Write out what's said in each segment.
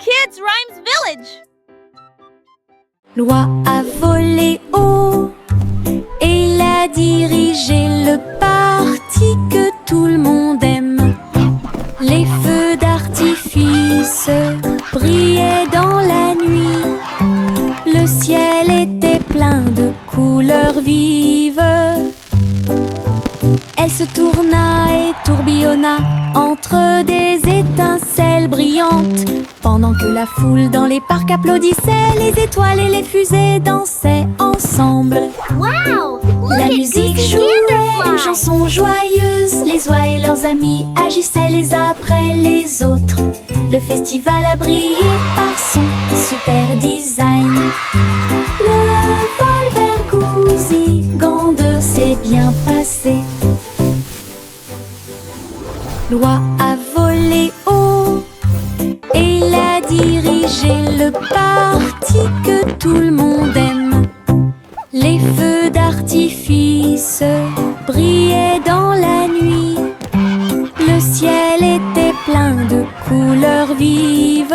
Kids Rhymes Village. L'oie a volé haut et il a dirigé le parti que tout le monde aime. Les feux d'artifice brillaient dans la nuit. Le ciel était plein de couleurs vives. Elle se tourna et tourbillonna entre des étincelles brillantes. Pendant que la foule dans les parcs applaudissait, les étoiles et les fusées dansaient ensemble. Wow! La musique jouait une chanson joyeuse. Les oies et leurs amis agissaient les uns après les autres. Le festival a brillé par son super design. Le vol vers Goosey-Gander s'est bien passé. L'oie a volé haut et il a dirigé le parti que tout le monde aime. Les feux d'artifice brillaient dans la nuit. Le ciel était plein de couleurs vives.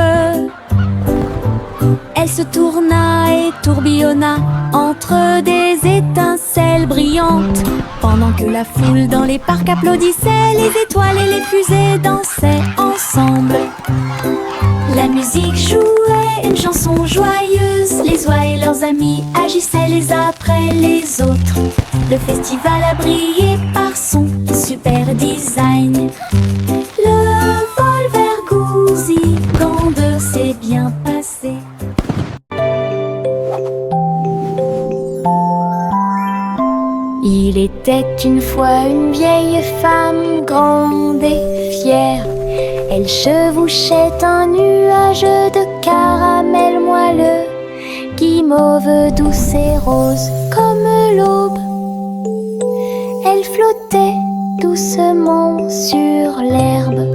Elle se tourna et tourbillonna entre des étincelles brillantes. Pendant que la foule dans les parcs applaudissait, les étoiles et les fusées dansaient ensemble. La musique jouait une chanson joyeuse. Les oies et leurs amis agissaient les uns après les autres. Le festival a brillé par son super design. Le vol vers Goosey-Gander s'est bien passé. Il était une fois une vieille femme grande et fière. Elle chevauchait un nuage de caramel moelleux, guimauve douce et rose comme l'aube. Elle flottait doucement sur l'herbe.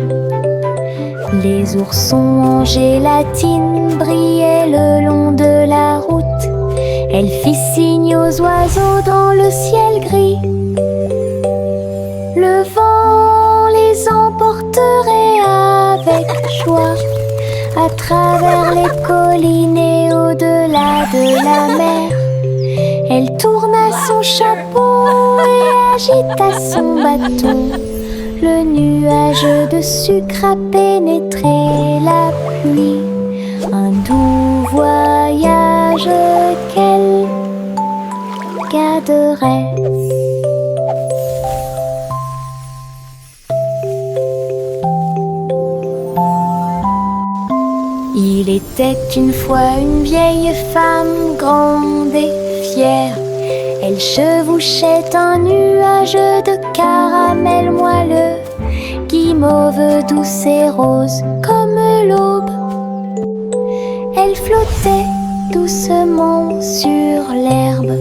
Les oursons en gélatine brillaient le long de la route. Elle fit signe aux oiseaux dans le ciel gris. Le vent les emporterait avec joie à travers les collines et au-delà de la mer. Elle tourna son chapeau et agita son bâton. Le nuage de sucre a pénétré la pluie. Un doux voyage qu'elle garderait. Il était une fois une vieille femme grande et fière. Elle chevauchait un nuage de caramel moelleux, guimauve douce et rose comme l'aube. Elle flottait doucement sur l'herbe.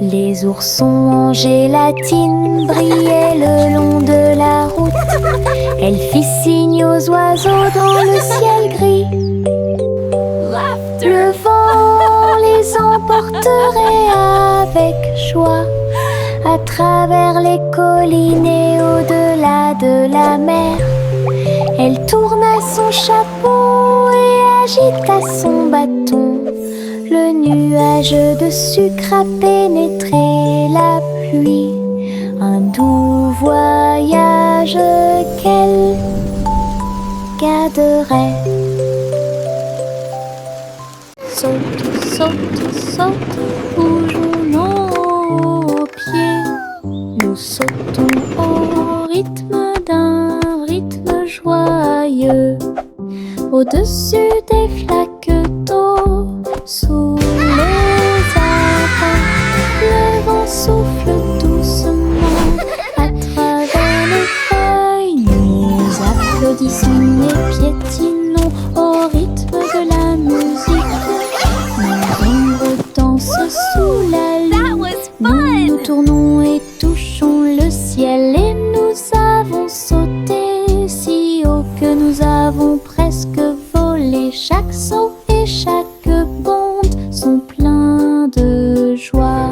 Les oursons en gélatine brillaient le long de la route. Elle fit signe aux oiseaux dans le ciel gris. Le vent les emporterait avec joie à travers les collines et au-delà de la mer. Elle tourna son chapeau et agita son bâton. Le nuage de sucre a pénétré la pluie. Un doux voyage qu'elle garderait. Saute, saute, saute, bougeons nos pieds. Nous sautons au rythme d'un rythme joyeux. Au-dessus des flaques d'eau, sous les arbres, le vent souffle doucement à travers les feuilles. Nous applaudissons et piétinons au rythme de la musique. Nos ombres dansent sous la lune. Nous tournons et touchons le ciel et nous avons sauté si haut que nous avons presque volé. Chaque saut et chaque bonde sont pleins de joie.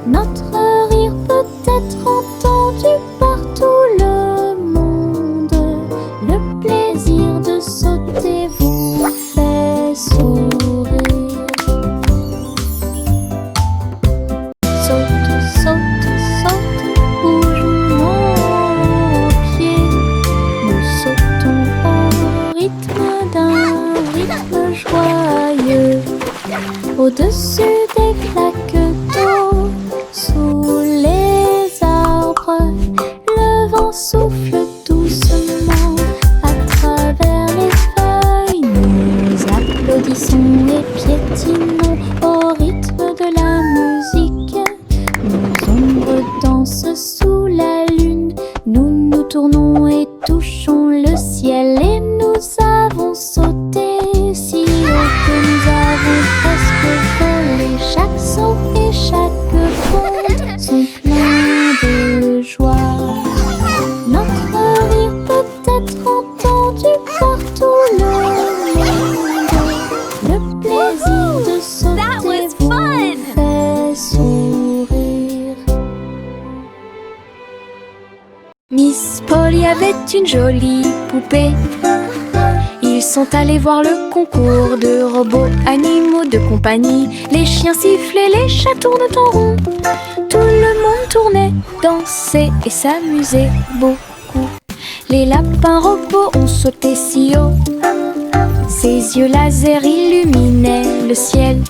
Notre rire peut être entendu par tout le monde. Le plaisir de au-dessus des flaques d'eau. Sous les arbres, le vent souffle doucement à travers les feuilles. Nous applaudissons et piétinons au rythme de la musique. Nos ombres dansent sous la lune. Nous nous tournons et touchons le ciel. Et nous avons sauté si haut que nous avons presque volé. Chaque son et chaque bond sont pleins de joie. Notre rire peut être entendu par tout le monde. Le plaisir de sauter vous fait sourire. Miss Polly avait une jolie poupée. Ils sont allés voir le concours de robots animaux de compagnie. Les chiens sifflaient, les chats tournent en rond. Tout le monde tournait, dansait et s'amusait beaucoup. Les lapins robots ont sauté si haut. Ses yeux laser illuminaient le ciel.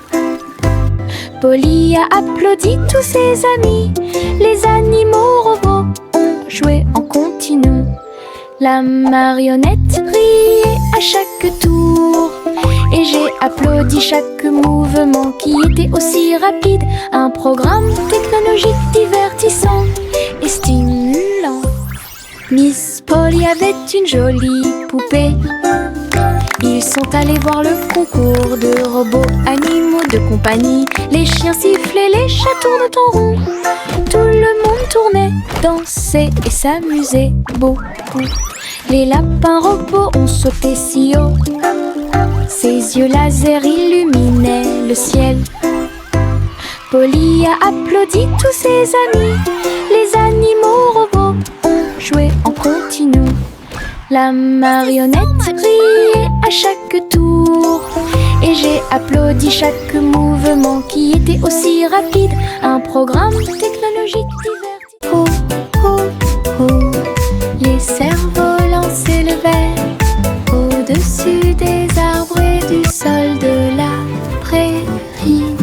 Polly a applaudi tous ses amis. Les animaux robots ont joué en continu. La marionnette riait à chaque tour. Et j'ai applaudi chaque mouvement qui était aussi rapide. Un programme technologique divertissant et stimulant. Miss Polly avait une jolie poupée. Ils sont allés voir le concours de robots animaux de compagnie. Les chiens sifflaient, les chats tournent en rond. Tout le monde tournait, dansait et s'amusait beaucoup. Les lapins robots ont sauté si haut. Ses yeux laser illuminaient le ciel. Polly a applaudi tous ses amis. Les animaux robots ont joué en continu. La marionnette riait à chaque tour. Et j'ai applaudi chaque mouvement qui était aussi rapide. Un programme technologique divertissant. Oh, oh, oh. Les cerfs-volants s'élevaient au-dessus des arbres et du sol de la prairie.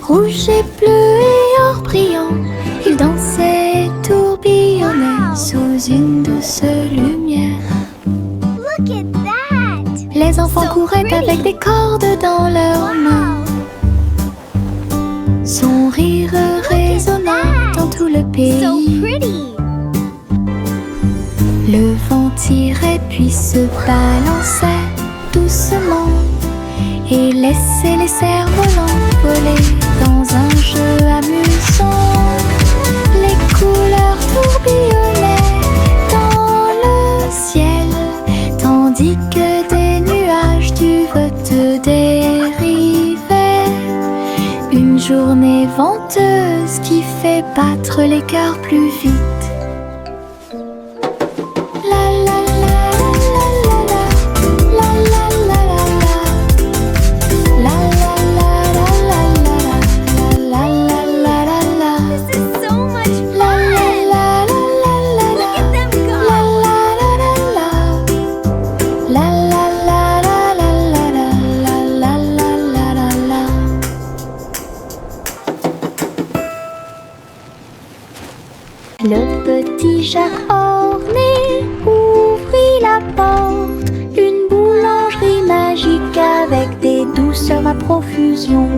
Rouge et bleu et or brillant, ils dansaient et tourbillonnaient sous une douce lumière. Look at that! Les enfants couraient avec des cordes dans leurs mains. Son rire résonnait dans tout le pays. So pretty! Le vent tirait puis se balançait doucement et laissait les cerfs-volants voler dans un jeu amusant. Les couleurs tourbillonnaient dans le ciel, tandis que des nuages du vote dérivaient. Une journée venteuse qui fait battre les cœurs plus vite. Le petit Jacques orné ouvrit la porte. Une boulangerie magique avec des douceurs à profusion.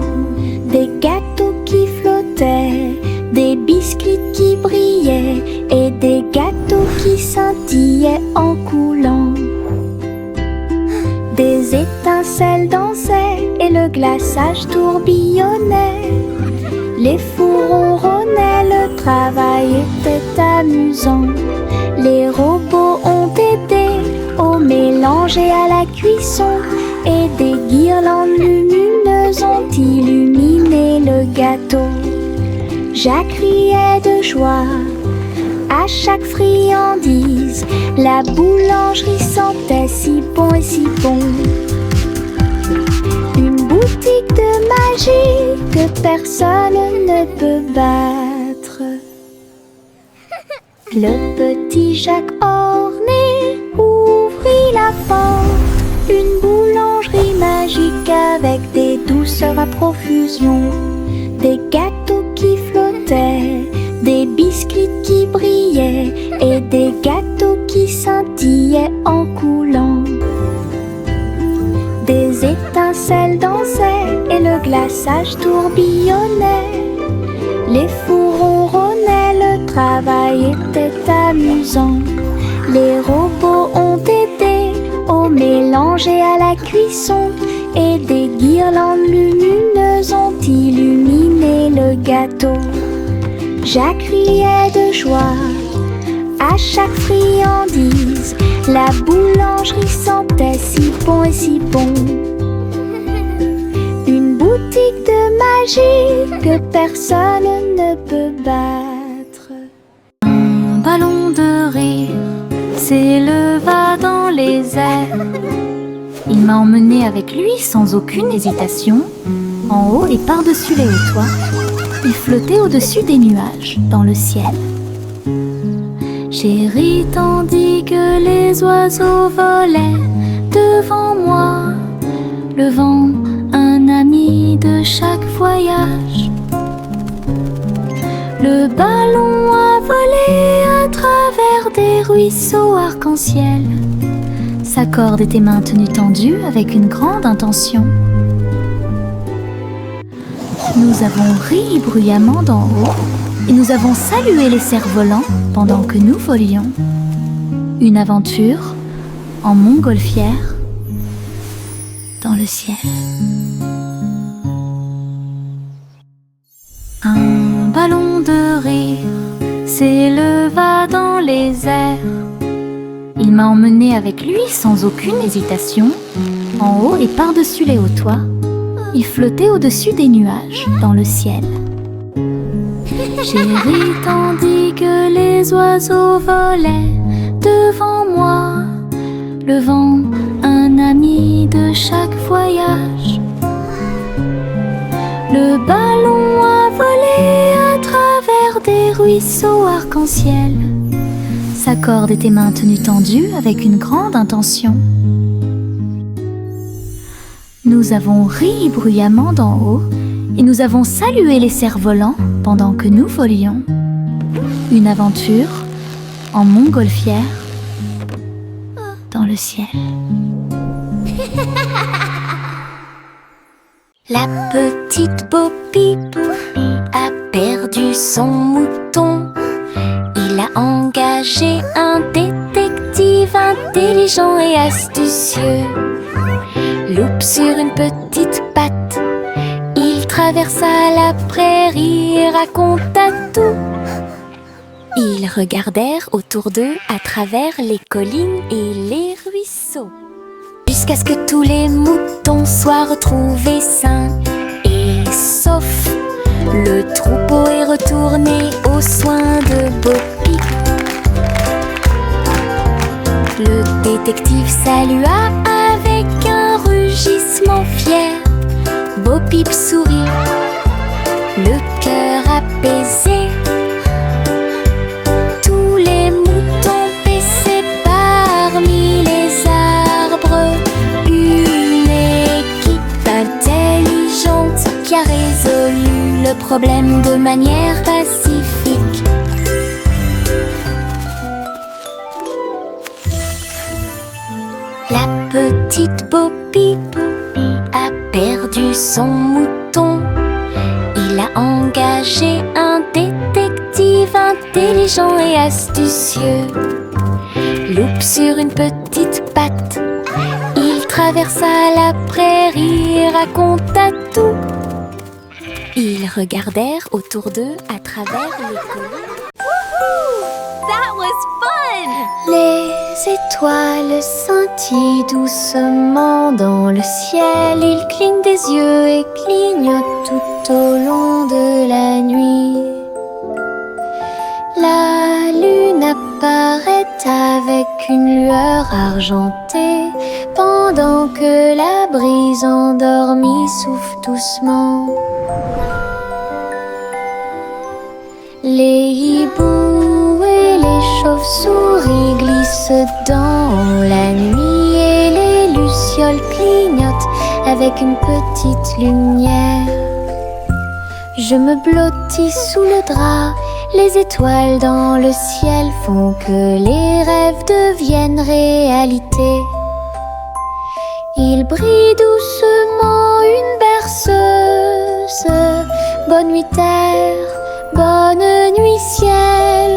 Des gâteaux qui flottaient, des biscuits qui brillaient et des gâteaux qui scintillaient en coulant. Des étincelles dansaient et le glaçage tourbillonnait. Les fours ronronnaient, le travail était amusant. Les robots ont aidé au mélange et à la cuisson. Et des guirlandes lumineuses ont illuminé le gâteau. Jacques riait de joie à chaque friandise. La boulangerie sentait si bon et si bon. Une boutique de magie que personne ne peut battre. Le petit Jacques orné ouvrit la porte. Une boulangerie magique avec des douces douceur à profusion, des gâteaux qui flottaient, des biscuits qui brillaient et des gâteaux qui scintillaient en coulant. Des étincelles dansaient et le glaçage tourbillonnait. Les fours ronronnaient, le travail était amusant. Les robots ont aidé au mélange et à la cuisson, et des guirlandes lumineuses ont illuminé le gâteau. Jacques riait de joie à chaque friandise. La boulangerie sentait si bon et si bon. Une boutique de magie que personne ne peut battre. Un ballon de rire s'éleva dans les airs. Il m'a emmené avec lui sans aucune hésitation, en haut et par-dessus les hauts toits. Il flottait au-dessus des nuages, dans le ciel. J'ai ri tandis que les oiseaux volaient devant moi, le vent, un ami de chaque voyage. Le ballon a volé à travers des ruisseaux arc-en-ciel. Sa corde était maintenue tendue avec une grande intention. Nous avons ri bruyamment d'en haut et nous avons salué les cerfs-volants pendant que nous volions. Une aventure en montgolfière dans le ciel. Un ballon de rire s'éleva dans les airs. Il m'a emmené avec lui sans aucune hésitation, en haut et par-dessus les hauts toits. Il flottait au-dessus des nuages, dans le ciel. J'ai ri tandis que les oiseaux volaient devant moi, le vent, un ami de chaque voyage. Le ballon a volé à travers des ruisseaux arc-en-ciel. Sa corde était maintenue tendue avec une grande intention. Nous avons ri bruyamment d'en haut et nous avons salué les cerfs-volants pendant que nous volions. Une aventure en montgolfière dans le ciel. La petite Bo Peep a perdu son mouton. Il a engagé un détective intelligent et astucieux. Loupe sur une petite patte, il traversa la prairie et raconta tout. Ils regardèrent autour d'eux à travers les collines et les ruisseaux, jusqu'à ce que tous les moutons soient retrouvés sains et saufs. Le troupeau est retourné aux soins de Bo Peep. Le détective salua avec un rugissement fier. Bo Peep sourit, le cœur apaisé. Tous les moutons paissaient parmi les arbres. Une équipe intelligente qui a résolu le problème de manière pacifique. La petite Bo Peep a perdu son mouton. Il a engagé un détective intelligent et astucieux. Loupe sur une petite patte, il traversa la prairie et raconta tout. Ils regardèrent autour d'eux à travers les collines. That was fun! Les étoiles scintillent doucement dans le ciel. Ils clignent des yeux et clignotent tout au long de la nuit. La lune apparaît avec une lueur argentée, pendant que la brise endormie souffle doucement. Les hiboux et les chauves-souris glissent dans la nuit et les lucioles clignotent avec une petite lumière. Je me blottis sous le drap, les étoiles dans le ciel font que les rêves deviennent réalité. Il brille doucement une berceuse. Bonne nuit terre, bonne nuit ciel.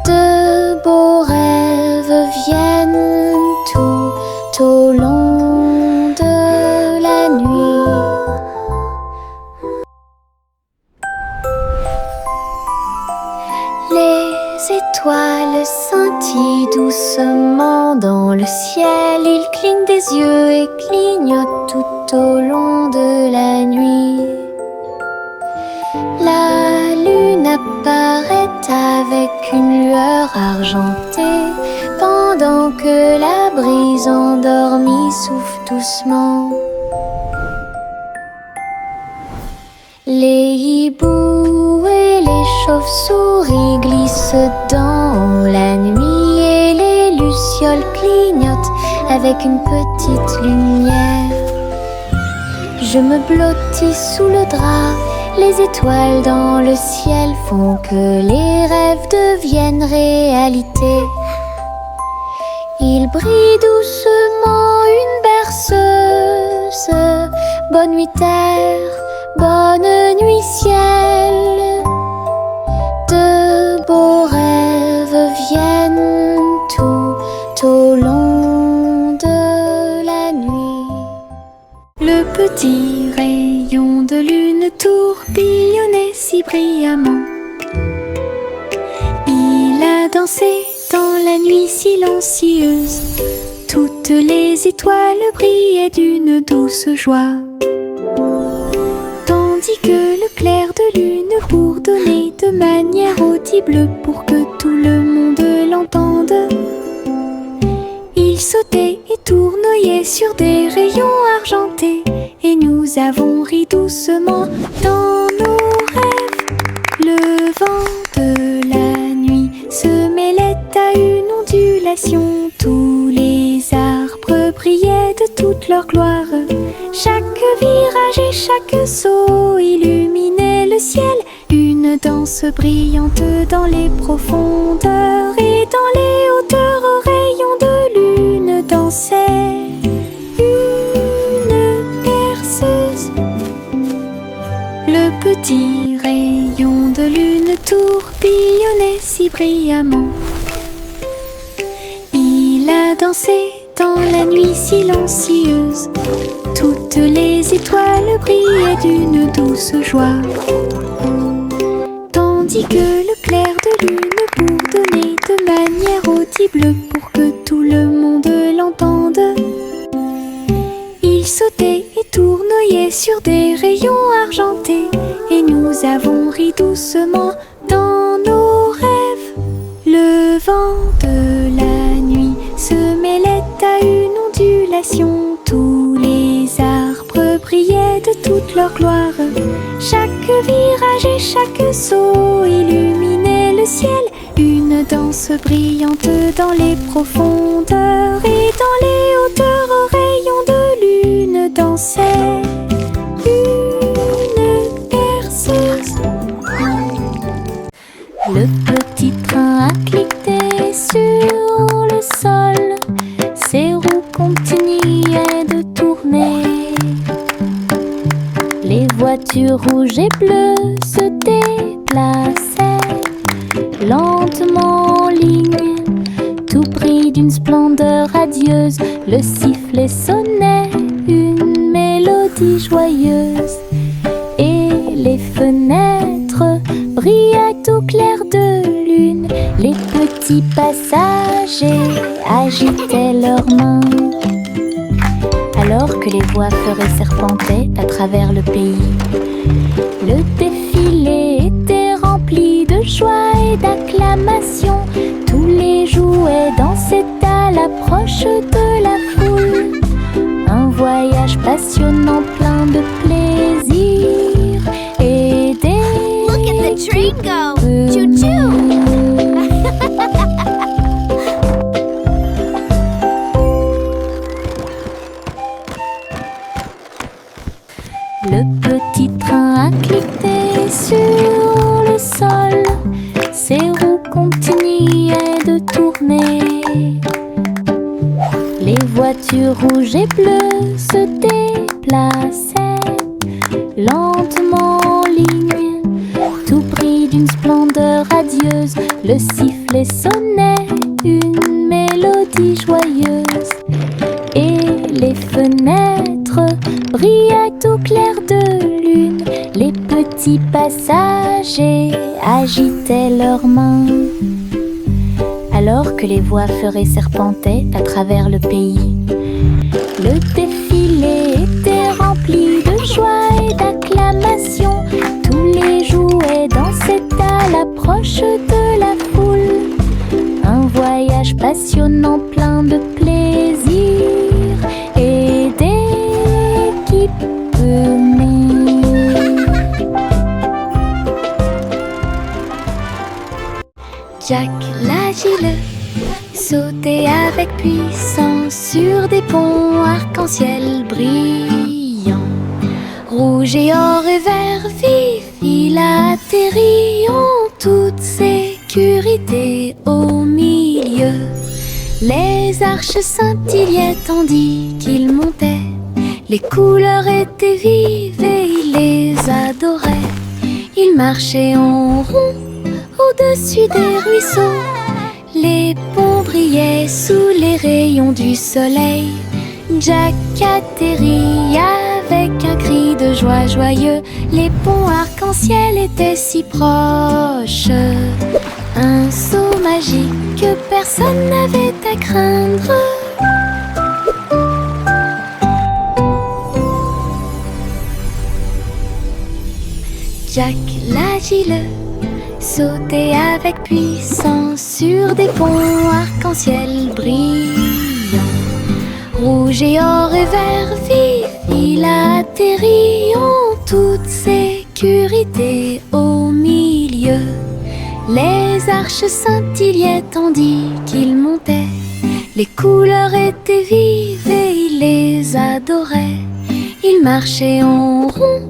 De beaux rêves viennent tout au long de la nuit. Les étoiles scintillent doucement dans le ciel. Ils clignent des yeux et clignotent tout au long de la nuit. La lune apparaît avec une lueur argentée, pendant que la brise endormie souffle doucement. Les hiboux et les chauves-souris glissent dans la nuit et les lucioles clignotent avec une petite lumière. Je me blottis sous le drap, les étoiles dans le ciel font que les rêves deviennent réalité. Il brille doucement une berceuse. Bonne nuit terre, bonne nuit ciel. De beaux rêves viennent tout au long de la nuit. Le petit rayon de lune tourbillonnait si brillamment. Il a dansé dans la nuit silencieuse. Toutes les étoiles brillaient d'une douce joie. Tandis que le clair de lune bourdonnait de manière audible pour que tout le monde l'entende. Il sautait et tournoyait sur des rayons argentés, et nous avons ri doucement dans nos rêves. Le vent de la nuit se mêlait à une ondulation. Tous les arbres brillaient de toute leur gloire. Chaque virage et chaque saut illuminait le ciel. Une danse brillante dans les profondeurs, et dans les hauteurs aux rayons de lune dansait une berceuse. Le petit rayon de lune tourbillonnait si brillamment. Il a dansé dans la nuit silencieuse. Toutes les étoiles brillaient d'une douce joie. Tandis que le clair de lune bourdonnait de manière audible pour que tout le monde l'entende. Il sautait et tournoyait sur des rayons argentés, et nous avons ri doucement dans nos rêves. Le vent de la nuit se mêlait à une ondulation. Tous les arbres brillaient de toute leur gloire. Chaque virage et chaque saut illuminait le ciel. Une danse brillante dans les profondeurs, et dans les hauteurs aux rayons de lune dansait une berceuse. Le petit train a cliqué sur le sol, ses roues continuaient de tourner. Les voitures rouges et bleues se déplaçaient lentement en ligne, tout pris d'une splendeur radieuse. Le sifflet sonnait une mélodie joyeuse, et les fenêtres brillaient au clair de lune. Les petits passagers agitaient leurs mains, alors que les voix feuraient serpentaient à travers le pays. Le défilé était rempli de joie et d'acclamations. Tous les jouets dansaient à l'approche de la foule. Un voyage passionnant plein de plaisir et des... Look at the train go! Choo-choo! Les voitures rouges et bleues se déplaçaient lentement en ligne, tout pris d'une splendeur radieuse. Le sifflet sonnait une mélodie joyeuse, et les fenêtres brillaient au clair de lune. Les petits passagers agitaient leurs mains, alors que les voix feuraient serpentaient à travers le pays. Le défilé était rempli de joie et d'acclamations. Tous les jouets dansaient à l'approche de la foule. Un voyage passionnant plein de plaisir et d'équipements. Jack l'agile sautait avec puissance sur des ponts arc-en-ciel brillants. Rouge et or et vert vif, il atterrit en toute sécurité au milieu. Les arches scintillaient tandis qu'il montait. Les couleurs étaient vives et il les adorait. Il marchait en rond au-dessus des ruisseaux. Les ponts brillaient sous les rayons du soleil. Jack atterrit avec un cri de joie joyeux. Les ponts arc-en-ciel étaient si proches. Un saut magique que personne n'avait à craindre. Jack l'agile sautait avec puissance sur des ponts arc-en-ciel brillants. Rouge et or et vert vif, il atterrit en toute sécurité au milieu. Les arches scintillaient tandis qu'il montait. Les couleurs étaient vives et il les adorait. Il marchait en rond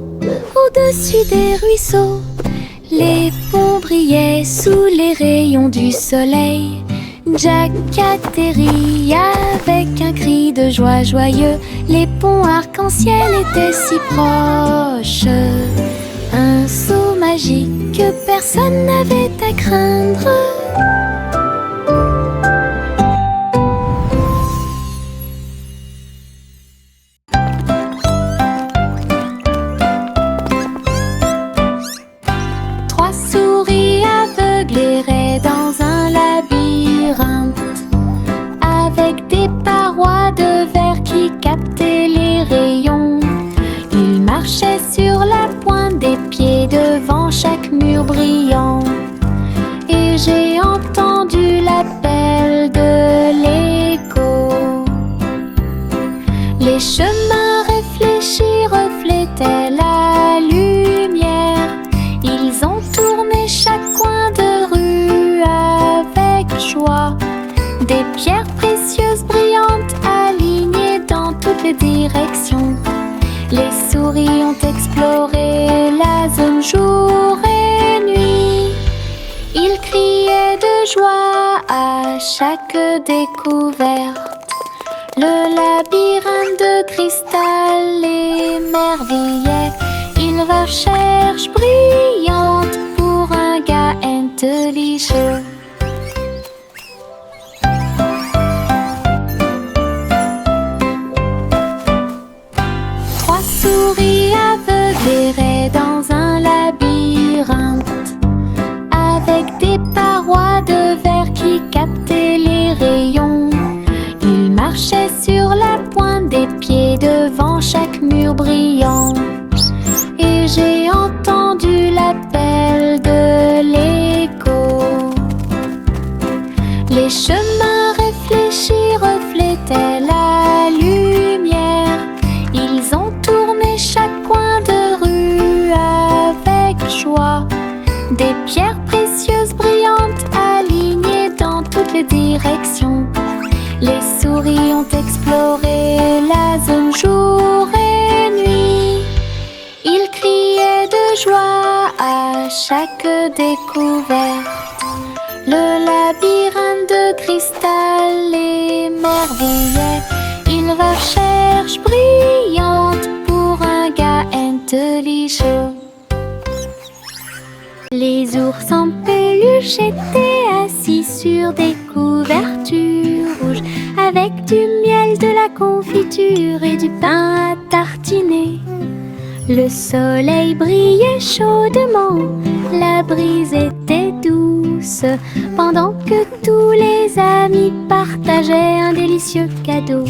au-dessus des ruisseaux. Les ponts brillaient sous les rayons du soleil. Jack atterrit avec un cri de joie joyeux. Les ponts arc-en-ciel étaient si proches. Un saut magique que personne n'avait à craindre. Trois souris aveugles erraient dans un labyrinthe, avec des parois de verre qui captaient les rayons. Ils marchaient sur la pointe des pieds devant chaque mur brillant. Et j'ai entendu l'appel de l'écho. Les chemins réfléchis reflétaient la lumière. Ils ont tourné chaque coin de rue avec joie. Des pierres précieuses brillantes alignées dans toutes les directions. Les souris ont exploré la zone jour et nuit. Ils criaient de joie à chaque découverte. Le labyrinthe de cristal émerveillait. Une recherche brillante pour un gars intelligent. Trois souris aveugles erraient dans un labyrinthe, avec des parois de verre qui captaient les rayons. Ils marchaient sur la pointe des pieds devant chaque mur brillant. Et j'ai entendu l'appel de l'écho. Les chemins réfléchis reflétaient la lumière. Ils ont tourné chaque coin de rue avec joie. Des pierres précieuses brillantes alignées dans toutes les directions. Les souris ont exploré la zone jour et nuit. Ils criaient de joie à chaque découverte. Le labyrinthe de cristal émerveillait. recherche brillante pour un gars intelligent. Les ours en peluche étaient assis sur des couvertures rouges, avec du miel, de la confiture et du pain à tartiner. Le soleil brillait chaudement, la brise était douce, pendant que tous les amis partageaient un délicieux cadeau.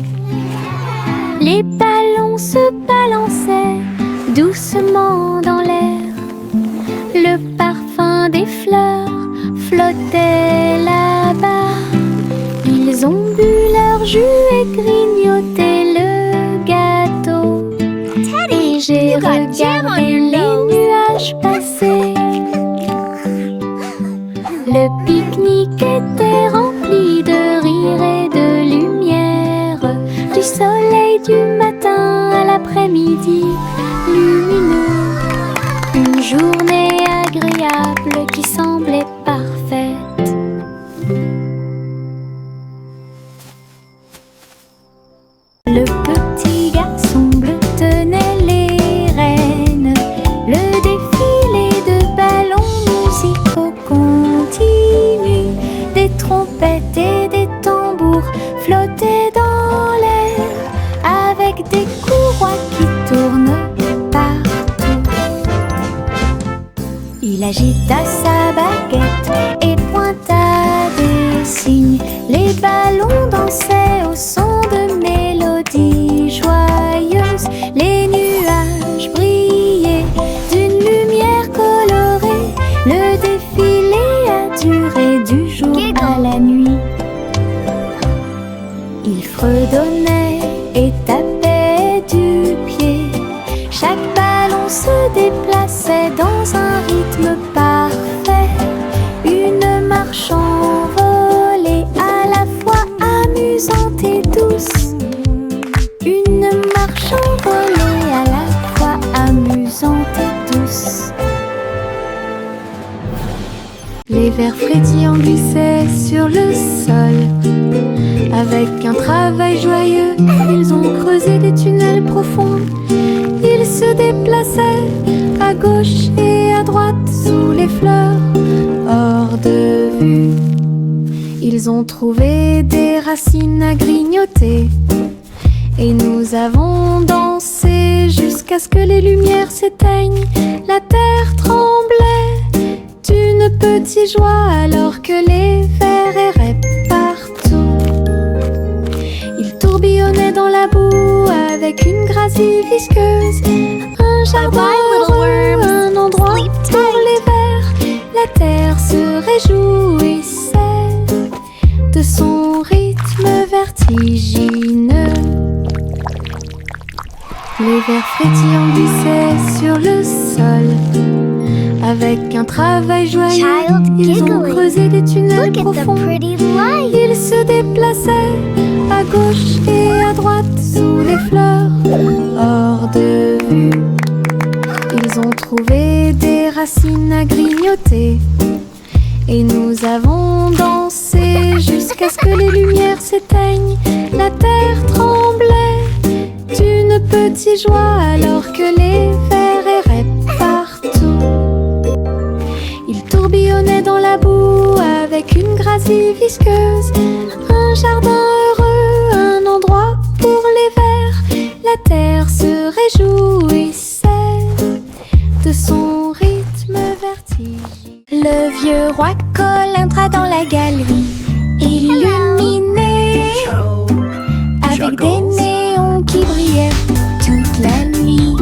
Les ballons se balançaient doucement dans l'air. Le parfum des fleurs flottait là-bas. Ils ont bu leur jus et grignoté le gâteau. Et j'ai regardé les nuages passer. Le pique-nique était rempli de rire et de lumière, du soleil du matin à l'après-midi lumineux. Une journée agréable qui semblait parfaite. Le petit garçon bleu tenait les rênes. Le défilé de ballons musicaux continue. Des trompettes et des tambours flottaient dans l'air, avec des courroies qui tournent partout. Il agita sa baguette et pointa des signes. Les ballons dansaient au son de mélodies joyeuses. Les nuages brillaient d'une lumière colorée. Le défilé a duré du jour à la nuit. Il fredonnait et tapait du pied. Chaque ballon se déplaçait dans un rythme parfait. Une marche envolée, à la fois amusante et douce. Une marche envolée, à la fois amusante et douce. Les vers frétillants glissaient sur le sol. Avec un travail joyeux, ils ont creusé des tunnels profonds. Ils se déplaçaient à gauche et à droite sous les fleurs, hors de vue. Ils ont trouvé des racines à grignoter. Et nous avons dansé jusqu'à ce que les lumières s'éteignent. La terre tremblait d'une petite joie alors que les vers erraient partout. Ils tourbillonnaient dans la boue avec une gracie visqueuse. Un jardin heureux, un endroit pour les vers. La terre se réjouissait de son rythme vertigineux. Les vers frétillants glissaient sur le sol. Avec un travail joyeux, ils ont creusé des tunnels profonds. Ils se déplaçaient à gauche et à droite sous les fleurs, hors de vue. Ils ont trouvé des racines à grignoter. Et nous avons dansé jusqu'à ce que les lumières s'éteignent. La terre tremblait d'une petite joie alors que les vers erraient partout. Ils tourbillonnaient dans la boue avec une gracie visqueuse. Un jardin heureux, un endroit pour les vers. La terre se réjouissait de son rythme vertigineux. Le vieux roi Cole entra dans la galerie, illuminé avec des néons qui brillaient toute la nuit.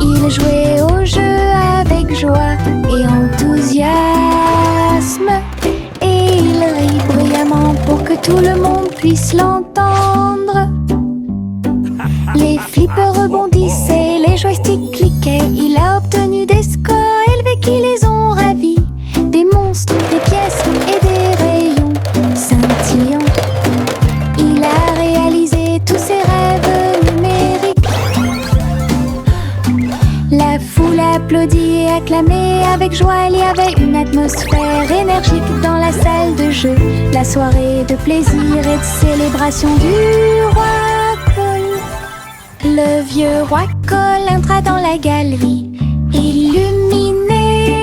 Il jouait au jeu avec joie et enthousiasme, et il rit bruyamment pour que tout le monde puisse l'entendre. Les flippers rebondissaient, les joysticks cliquaient. Il a obtenu des scores élevés qui les ont ravis. Des monstres, des pièces et des rayons scintillants. Il a réalisé tous ses rêves numériques. La foule applaudit et acclamait avec joie, il y avait une atmosphère énergique dans la salle de jeu. La soirée de plaisir et de célébration du roi Cole. Le vieux roi Cole entra dans la galerie, illuminé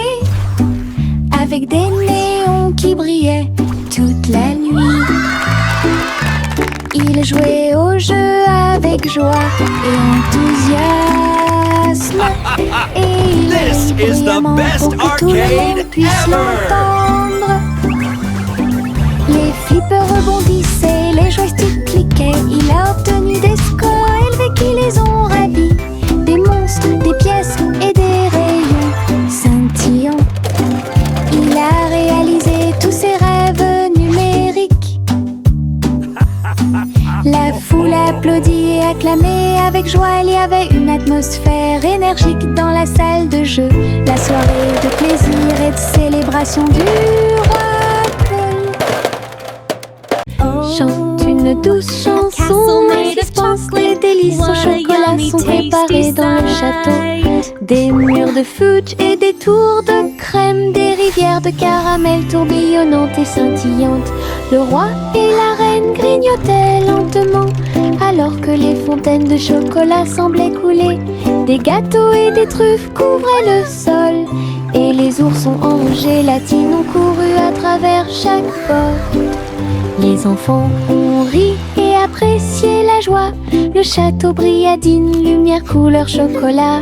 avec des néons qui brillaient toute la nuit. Il jouait au jeu avec joie et enthousiasme, et il This riait is the bruyamment best pour que tout le monde arcade puisse ever. l'entendre. Les flippers rebondissaient, les joysticks cliquaient. Il a obtenu des scores élevés qui les ont ravis. Des monstres, des pièces et des rayons scintillants. Il a réalisé tous ses rêves numériques. La foule applaudit et acclamait avec joie. Il y avait une atmosphère énergique dans la salle de jeu. La soirée de plaisir et de célébration du roi Cole. Chante une douce chanson et dispense des délices au chocolat sont préparés dans le château. Des murs de fudge et des tours de crème, des rivières de caramel tourbillonnantes et scintillantes. Le roi et la reine grignotaient lentement, alors que les fontaines de chocolat semblaient couler. Des gâteaux et des truffes couvraient le sol, et les oursons en gélatine ont couru à travers chaque porte. Les enfants ont ri et apprécié la joie. Le château brilla d'une lumière couleur chocolat.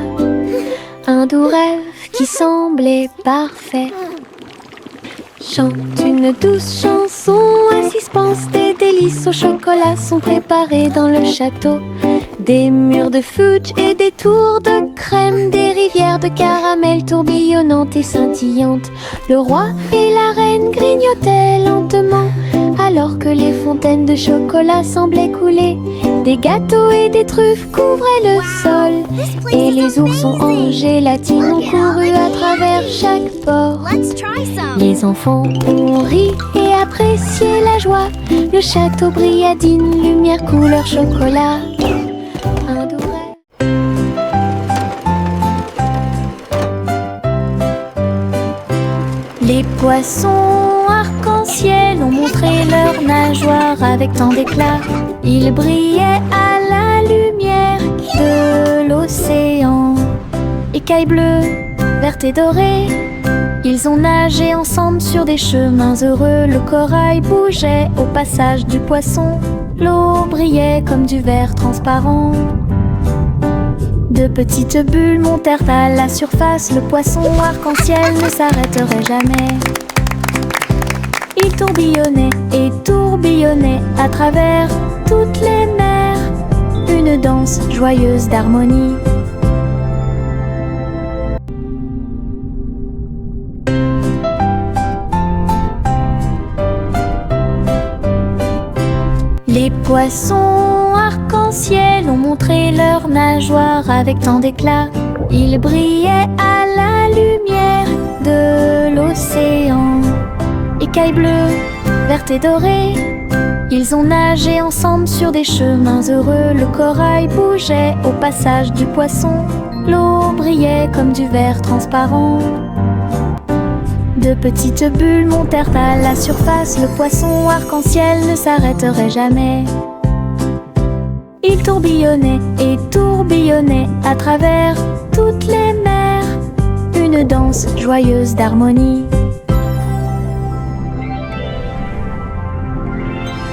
Un doux rêve qui semblait parfait. Chante une douce chanson, à suspense des délices au chocolat sont préparés dans le château. Des murs de fudge et des tours de crème, des rivières de caramel tourbillonnantes et scintillantes. Le roi et la reine grignotaient lentement, alors que les fontaines de chocolat semblaient couler. Des gâteaux et des truffes couvraient le sol, et les oursons en gélatine ont couru à travers chaque porte. Let's try some. Les enfants ont ri et apprécié la joie. Le château brilla d'une lumière couleur chocolat. Un doux rêve. Les poissons arc-en-ciel ont montré leurs nageoires avec tant d'éclat. Ils brillaient à la lumière de l'océan. Écailles bleues, vertes et dorées, ils ont nagé ensemble sur des chemins heureux. Le corail bougeait au passage du poisson. L'eau brillait comme du verre transparent. De petites bulles montèrent à la surface. Le poisson arc-en-ciel ne s'arrêterait jamais. Il tourbillonnait et tourbillonnait à travers toutes les mers. Une danse joyeuse d'harmonie. Les poissons arc-en-ciel ont montré leurs nageoires avec tant d'éclat. Ils brillaient à la lumière de l'océan. Écailles bleues, vertes et dorées, ils ont nagé ensemble sur des chemins heureux. Le corail bougeait au passage du poisson. L'eau brillait comme du verre transparent. De petites bulles montèrent à la surface. Le poisson arc-en-ciel ne s'arrêterait jamais. Il tourbillonnait et tourbillonnait à travers toutes les mers. Une danse joyeuse d'harmonie.